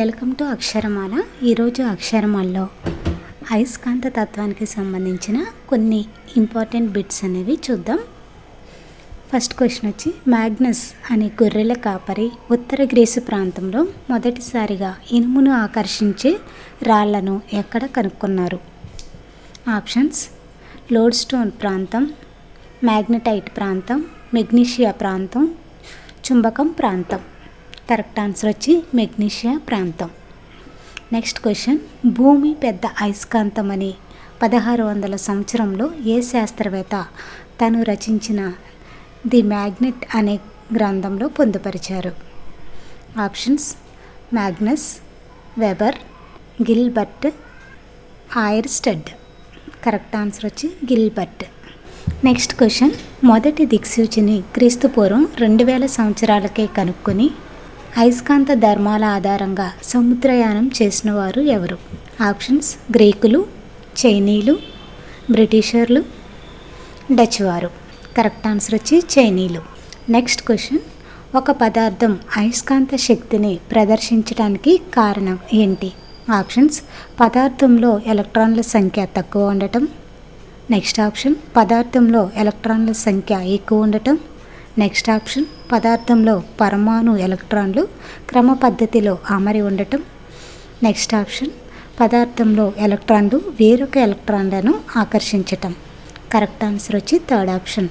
Welcome to అక్షరమాల. ఈరోజు అక్షరమాలలో అయస్కాంత తత్వానికి సంబంధించిన కొన్ని ఇంపార్టెంట్ బిట్స్ అనేవి చూద్దాం. ఫస్ట్ క్వశ్చన్ వచ్చి, మ్యాగ్నస్ అనే గొర్రెల కాపరి ఉత్తర గ్రీసు ప్రాంతంలో మొదటిసారిగా ఇనుమును ఆకర్షించే రాళ్లను ఎక్కడ కనుక్కున్నారు? ఆప్షన్స్: లోడ్స్టోన్ ప్రాంతం, మ్యాగ్నటైట్ ప్రాంతం, మెగ్నీషియా ప్రాంతం, చుంబకం ప్రాంతం. కరెక్ట్ ఆన్సర్ వచ్చి మెగ్నీషియా ప్రాంతం. నెక్స్ట్ క్వశ్చన్, భూమి పెద్ద అయస్కాంతం అని 1600 సంవత్సరంలో ఏ శాస్త్రవేత్త తను రచించిన ది మ్యాగ్నెట్ అనే గ్రంథంలో పొందుపరిచారు? Options: Magnus, Weber, Gilbert, Oersted. Correct answer వచ్చి గిల్బర్ట్. నెక్స్ట్ క్వశ్చన్, మొదటి దిక్సూచిని క్రీస్తు పూర్వం 2000 సంవత్సరాలకే కనుక్కొని అయస్కాంత ధర్మాల ఆధారంగా సముద్రయానం చేసిన వారు ఎవరు? ఆప్షన్స్: గ్రీకులు, చైనీయులు, బ్రిటిషర్లు, డచ్ వారు. కరెక్ట్ ఆన్సర్ వచ్చి చైనీయులు. నెక్స్ట్ క్వశ్చన్, ఒక పదార్థం అయస్కాంత శక్తిని ప్రదర్శించడానికి కారణం ఏంటి? ఆప్షన్స్: పదార్థంలో ఎలక్ట్రాన్ల సంఖ్య తక్కువ ఉండటం. నెక్స్ట్ ఆప్షన్, పదార్థంలో ఎలక్ట్రాన్ల సంఖ్య ఎక్కువ ఉండటం. నెక్స్ట్ ఆప్షన్, పదార్థంలో పరమాణు ఎలక్ట్రాన్లు క్రమ పద్ధతిలో అమరి ఉండటం. నెక్స్ట్ ఆప్షన్, పదార్థంలో ఎలక్ట్రాన్లు వేరొక ఎలక్ట్రాన్లను ఆకర్షించటం. కరెక్ట్ ఆన్సర్ వచ్చి థర్డ్ ఆప్షన్,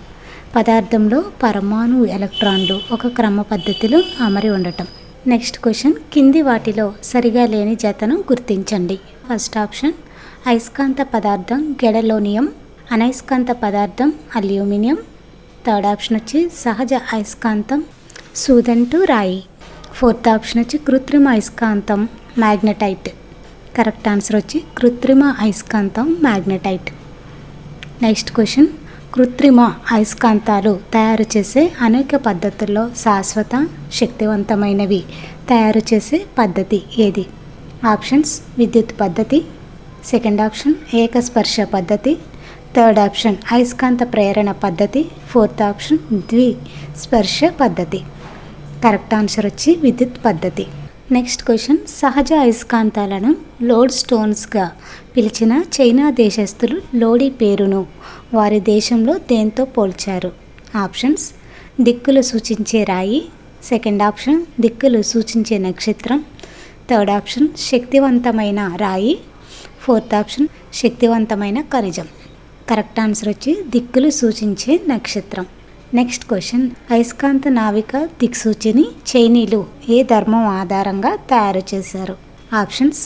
పదార్థంలో పరమాణు ఎలక్ట్రాన్లు ఒక క్రమ పద్ధతిలో అమరి ఉండటం. నెక్స్ట్ క్వశ్చన్, కింది వాటిలో సరిగా లేని జతను గుర్తించండి. ఫస్ట్ ఆప్షన్, అయస్కాంత పదార్థం గెడలోనియం, అనయస్కాంత పదార్థం అల్యూమినియం. థర్డ్ ఆప్షన్ వచ్చి సహజ అయస్కాంతం సూదంటు రాయి. ఫోర్త్ ఆప్షన్ వచ్చి కృత్రిమ అయస్కాంతం మ్యాగ్నటైట్. కరెక్ట్ ఆన్సర్ వచ్చి కృత్రిమ అయస్కాంతం మ్యాగ్నటైట్. నెక్స్ట్ క్వశ్చన్, కృత్రిమ అయస్కాంతాలు తయారు చేసే అనేక పద్ధతుల్లో శాశ్వత శక్తివంతమైనవి తయారు చేసే పద్ధతి ఏది? ఆప్షన్స్: విద్యుత్ పద్ధతి. సెకండ్ ఆప్షన్, ఏకస్పర్శ పద్ధతి. థర్డ్ ఆప్షన్, అయస్కాంత ప్రేరణ పద్ధతి. ఫోర్త్ ఆప్షన్, ద్విస్పర్శ పద్ధతి. కరెక్ట్ ఆన్సర్ వచ్చి విద్యుత్ పద్ధతి. నెక్స్ట్ క్వశ్చన్, సహజ అయస్కాంతాలను లోడ్ స్టోన్స్గా పిలిచిన చైనా దేశస్థులు లోడీ పేరును వారి దేశంలో దేంతో పోల్చారు? ఆప్షన్స్: దిక్కులు సూచించే రాయి. సెకండ్ ఆప్షన్, దిక్కులు సూచించే నక్షత్రం. థర్డ్ ఆప్షన్, శక్తివంతమైన రాయి. ఫోర్త్ ఆప్షన్, శక్తివంతమైన ఖనిజం. కరెక్ట్ ఆన్సర్ వచ్చి దిక్కులు సూచించే నక్షత్రం. నెక్స్ట్ క్వశ్చన్, అయస్కాంత నావిక దిక్సూచిని చైనీయులు ఏ ధర్మం ఆధారంగా తయారు చేశారు? ఆప్షన్స్: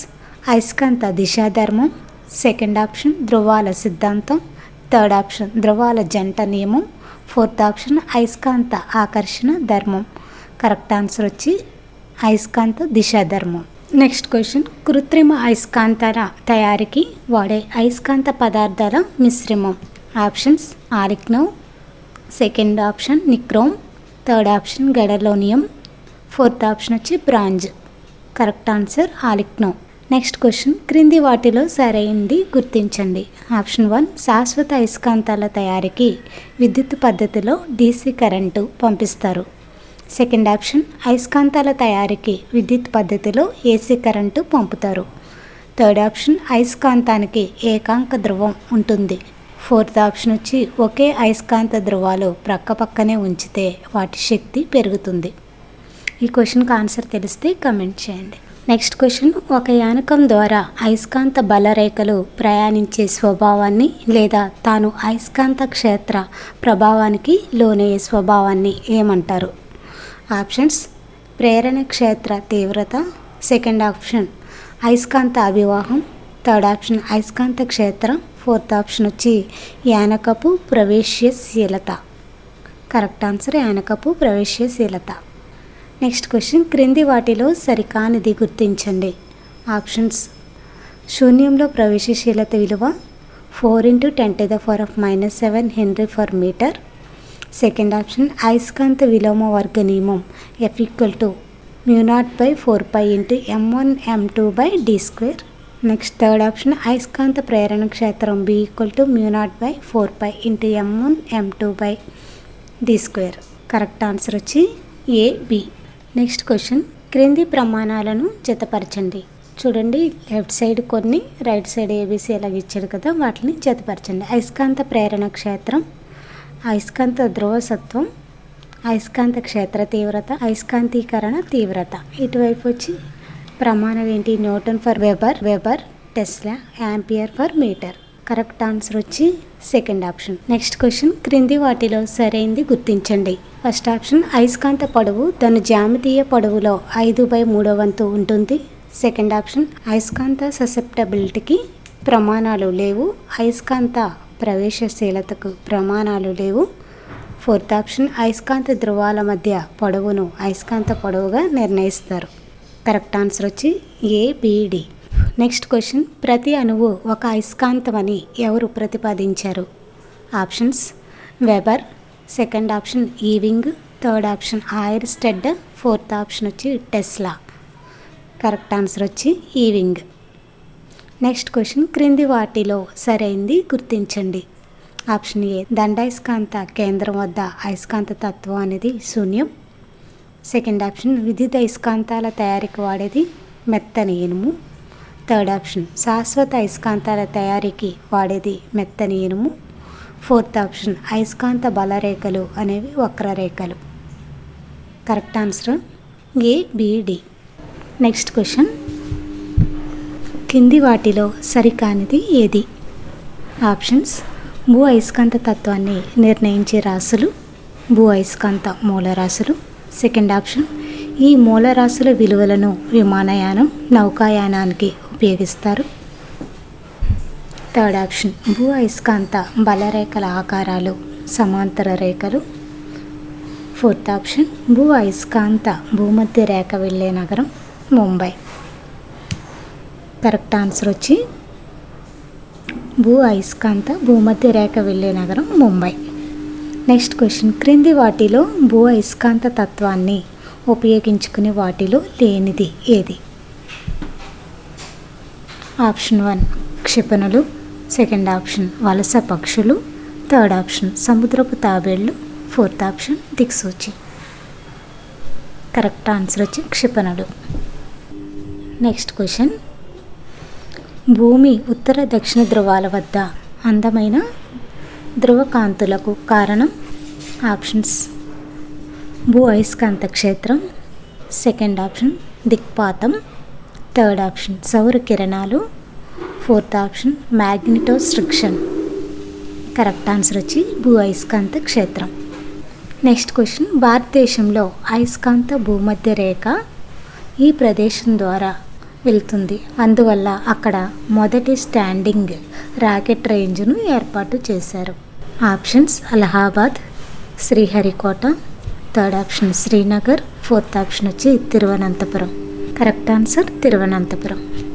అయస్కాంత దిశా ధర్మం. సెకండ్ ఆప్షన్, ధృవాల సిద్ధాంతం. థర్డ్ ఆప్షన్, ధృవాల జంట నియమం. ఫోర్త్ ఆప్షన్, అయస్కాంత ఆకర్షణ ధర్మం. కరెక్ట్ ఆన్సర్ వచ్చి అయస్కాంత దిశా ధర్మం. నెక్స్ట్ క్వశ్చన్, కృత్రిమ అయస్కాంతాల తయారీకి వాడే అయస్కాంత పదార్థాల మిశ్రమం. ఆప్షన్స్: ఆలిగ్నో. Second option, nichrome. Third option, gadolinium. Fourth option వచ్చి బ్రాంజ్. కరెక్ట్ ఆన్సర్ ఆలిగ్నో. నెక్స్ట్ క్వశ్చన్, క్రింది వాటిలో సరైనది గుర్తించండి. ఆప్షన్ 1, శాశ్వత అయస్కాంతాల తయారీకి విద్యుత్ పద్ధతిలో DC కరెంటు పంపిస్తారు. సెకండ్ ఆప్షన్, అయస్కాంతాల తయారీకి విద్యుత్ పద్ధతిలో AC కరెంటు పంపుతారు. థర్డ్ ఆప్షన్, అయస్కాంతానికి ఏకాంక ధ్రువం ఉంటుంది. ఫోర్త్ ఆప్షన్ వచ్చి ఒకే అయస్కాంత ధ్రువాలు ప్రక్కపక్కనే ఉంచితే వాటి శక్తి పెరుగుతుంది. ఈ క్వశ్చన్కి ఆన్సర్ తెలిస్తే కమెంట్ చేయండి. నెక్స్ట్ క్వశ్చన్, ఒక యానకం ద్వారా అయస్కాంత బలరేఖలు ప్రయాణించే స్వభావాన్ని లేదా తాను అయస్కాంత క్షేత్ర ప్రభావానికి లోనయ్యే స్వభావాన్ని ఏమంటారు? ఆప్షన్స్: ప్రేరణ క్షేత్ర తీవ్రత. సెకండ్ ఆప్షన్, అయస్కాంత అభివాహం. థర్డ్ ఆప్షన్, అయస్కాంత క్షేత్రం. ఫోర్త్ ఆప్షన్ వచ్చి యానకపు ప్రవేశశీలత. కరెక్ట్ ఆన్సర్ యానకపు ప్రవేశశీలత. నెక్స్ట్ క్వశ్చన్, క్రింది వాటిలో సరికానిది గుర్తించండి. ఆప్షన్స్: శూన్యంలో ప్రవేశశీలత విలువ 4 × 10⁻⁻7 henry per metre. Second option, అయస్కాంత విలోమ వర్గ నియమం F = μ0/4π × m1m2/d². Next third option, అయస్కాంత ప్రేరణ క్షేత్రం B = μ0/4π × m1m2/d². కరెక్ట్ ఆన్సర్ వచ్చి AB. నెక్స్ట్ క్వశ్చన్, క్రింది ప్రమాణాలను జతపరచండి. చూడండి, లెఫ్ట్ సైడ్ కొన్ని, రైట్ సైడ్ ఏబీసీ ఎలాగ ఇచ్చాడు కదా, వాటిని జతపరచండి. అయస్కాంత ప్రేరణ క్షేత్రం, అయస్కాంత ధ్రువసత్వం, అయస్కాంత క్షేత్ర తీవ్రత, అయస్కాంతీకరణ తీవ్రత. ఇటువైపు వచ్చి ప్రమాణం ఏంటి? Newton per weber, tesla, ampere per metre. Correct answer వచ్చి సెకండ్ ఆప్షన్. నెక్స్ట్ క్వశ్చన్, క్రింది వాటిలో సరైనది గుర్తించండి. ఫస్ట్ ఆప్షన్, అయస్కాంత పొడవు దాని జ్యామితీయ పొడవులో 5/3 ఉంటుంది. సెకండ్ ఆప్షన్, అయస్కాంత ససెప్టబిలిటీకి ప్రమాణాలు లేవు, అయస్కాంత ప్రవేశశీలతకు ప్రమాణాలు లేవు. ఫోర్త్ ఆప్షన్, అయస్కాంత ధ్రువాల మధ్య పొడవును అయస్కాంత పొడవుగా నిర్ణయిస్తారు. కరెక్ట్ ఆన్సర్ వచ్చి ఏబిడి. నెక్స్ట్ క్వశ్చన్, ప్రతి అణువు ఒక అయస్కాంతమని ఎవరు ప్రతిపాదించారు? Options, Weber, second option Ewing, third option Oersted, fourth option వచ్చి టెస్లా. కరెక్ట్ ఆన్సర్ వచ్చి ఈవింగ్. నెక్స్ట్ క్వశ్చన్, క్రింది వాటిలో సరైంది గుర్తించండి. ఆప్షన్ ఏ, దండాయస్కాంత కేంద్రం వద్ద అయస్కాంత తత్వం అనేది శూన్యం. సెకండ్ ఆప్షన్, విద్యుత్ అయస్కాంతాల తయారీకి వాడేది మెత్తని ఇనుము. థర్డ్ ఆప్షన్, శాశ్వత అయస్కాంతాల తయారీకి వాడేది మెత్తని ఇనుము. ఫోర్త్ ఆప్షన్, అయస్కాంత బలరేఖలు అనేవి వక్రరేఖలు. Correct answer A B D. Next question, కింది వాటిలో సరికానిది ఏది? ఆప్షన్స్, భూ అయస్కాంత తత్వాన్ని నిర్ణయించే రాశులు, భూ అయస్కాంత మూలరాశులు. సెకండ్ ఆప్షన్, ఈ మూలరాశుల విలువలను విమానయానం, నౌకాయానానికి ఉపయోగిస్తారు. థర్డ్ ఆప్షన్, భూ అయస్కాంత బలరేఖల ఆకారాలు సమాంతర రేఖలు. ఫోర్త్ ఆప్షన్, భూ అయస్కాంత భూమధ్య రేఖ వెళ్ళే నగరం ముంబై. కరెక్ట్ ఆన్సర్ వచ్చి భూ అయస్కాంత భూమధ్య రేఖ వెళ్ళే నగరం ముంబై. నెక్స్ట్ క్వశ్చన్, క్రింది వాటిలో భూ అయస్కాంత తత్వాన్ని ఉపయోగించుకునే వాటిలో లేనిది ఏది? ఆప్షన్ 1, క్షిపణులు. సెకండ్ ఆప్షన్, వలస పక్షులు. థర్డ్ ఆప్షన్, సముద్రపు తాబేళ్లు. ఫోర్త్ ఆప్షన్, దిక్సూచి. కరెక్ట్ ఆన్సర్ వచ్చి క్షిపణులు. నెక్స్ట్ క్వశ్చన్, భూమి ఉత్తర దక్షిణ ధ్రువాల వద్ద అందమైన ధ్రువకాంతులకు కారణం? ఆప్షన్స్, భూ అయస్కాంత క్షేత్రం. సెకండ్ ఆప్షన్, దిక్పాతం. థర్డ్ ఆప్షన్, సౌర కిరణాలు. Fourth option, magnetostriction. Correct answer వచ్చి భూ అయస్కాంత క్షేత్రం. నెక్స్ట్ క్వశ్చన్, భారతదేశంలో అయస్కాంత భూమధ్య రేఖ ఈ ప్రదేశం ద్వారా వెళ్తుంది, అందువల్ల అక్కడ మొదటి స్టాండింగ్ రాకెట్ రేంజ్ను ఏర్పాటు చేశారు. Options, Allahabad, Sriharikota. Third option Srinagar. Fourth option వచ్చి తిరువనంతపురం. Correct answer Thiruvananthapuram.